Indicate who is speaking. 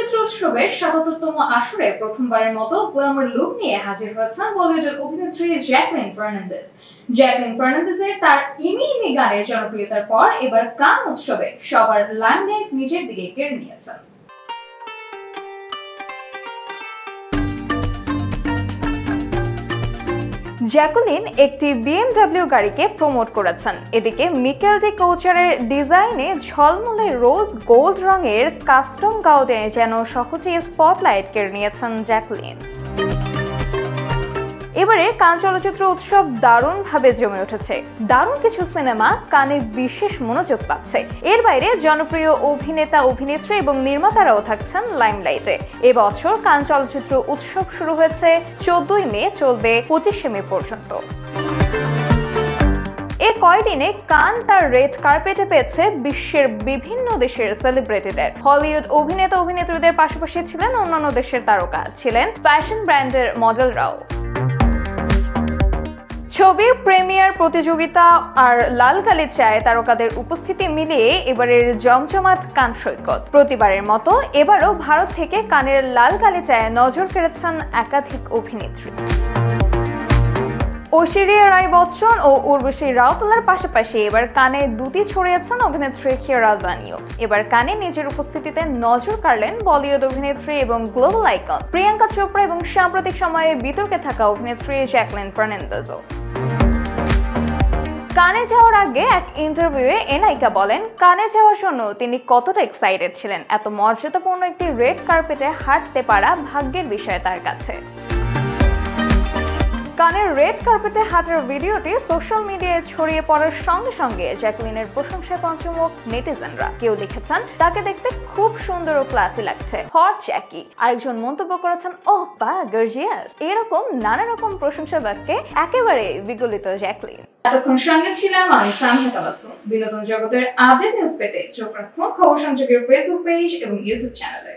Speaker 1: চলচ্চিত্র উৎসবের ৭৭তম আসরে প্রথমবারের মতো গ্ল্যামার লুক নিয়ে হাজির হয়েছেন বলিউডের অভিনেত্রী জ্যাকলিন ফার্নান্দেজ। জ্যাকলিন ফার্নান্দেজের তার ইমি ইমি গানের জনপ্রিয়তার পর এবার কান উৎসবে সবার লাইমলাইট নিজের দিকে কেড়ে নিয়েছেন। জ্যাকুলিন একটি BMW গাড়িকে প্রমোট করেছেন। এদিকে মিকেল ডি কোচারের ডিজাইনে ঝলমলে রোজ গোল্ড রঙের কাস্টম গাউনে যেন সহজেই স্পটলাইট কেড়ে নিয়েছেন জ্যাকুলিন। এবারে কান চলচ্চিত্র উৎসব দারুণভাবে জমে উঠেছে। দারুণ কিছু সিনেমা কানে বিশেষ মনোযোগ পাচ্ছে। এর বাইরে জনপ্রিয় অভিনেতা, অভিনেত্রী এবং নির্মাতারাও থাকছেন লাইমলাইটে। এবছর কান চলচ্চিত্র উৎসব শুরু হয়েছে 14ই মে, চলবে 25শে মে পর্যন্ত। এই কয়দিনে কান তার রেড কার্পেটে পেয়েছে বিশ্বের বিভিন্ন দেশের সেলিব্রিটিদের। হলিউড অভিনেতা, অভিনেত্রীদের পাশাপাশি ছিলেন অন্যান্য দেশের তারকা, ছিলেন ফ্যাশন ব্র্যান্ডের মডেলরাও। ছবির প্রিমিয়ার, প্রতিযোগিতা আর লাল গালিচায় তারকাদের উপস্থিতি মিলিয়ে এবারের জমজমাট কান সৈকত। প্রতিবারের মতো এবারও ভারত থেকে কানের লাল গালিচায় নজর কেড়েছেন একাধিক অভিনেত্রী। ঐশ্বরিয়া রায় বচ্চন ও উর্বশী রাউতলার পাশাপাশি এবার কানে দুটি ছড়িয়েছেন অভিনেত্রী কিয়ারা আদভানিও। এবার কানে নিজের উপস্থিতিতে নজর কাড়লেন বলিউড অভিনেত্রী এবং গ্লোবাল আইকন প্রিয়াঙ্কা চোপড়া এবং সাম্প্রতিক সময়ে বিতর্কে থাকা অভিনেত্রী জ্যাকলিন ফার্নান্দেজও। কানে যাওয়ার আগে এক ইন্টারভিউয়ে এ নায়িকা বলেন, কানে যাওয়ার জন্য তিনি কতটা এক্সাইটেড ছিলেন। এত মর্যাদাপূর্ণ একটি রেড কার্পেটে হাঁটতে পারা ভাগ্যের বিষয় তার কাছে। কানের রেড কার্পেটে হাঁটার ভিডিওটি সোশ্যাল মিডিয়ায় ছড়িয়ে পড়ার সঙ্গে সঙ্গে জ্যাকলিনের প্রশংসায় পঞ্চমুখ নেটিজেনরা। কেউ লিখেছেন তাকে দেখতে খুব সুন্দর ও ক্লাসি লাগছে, হট জ্যাকি। আরেকজন মন্তব্য করেছেন, ওহ বা গর্জিয়াস। এরকম নানা রকম প্রশংসা বাক্যে একেবারে বিগলিত জ্যাকলিন। এতক্ষণ সঙ্গে ছিলাম আমি সামিয়া তাবাসসুম। বিনোদন জগতের আপডেট নিউজ পেতে চোখ রাখুন খবর সংযোগের ফেসবুক পেজ এবং ইউটিউব চ্যানেলে।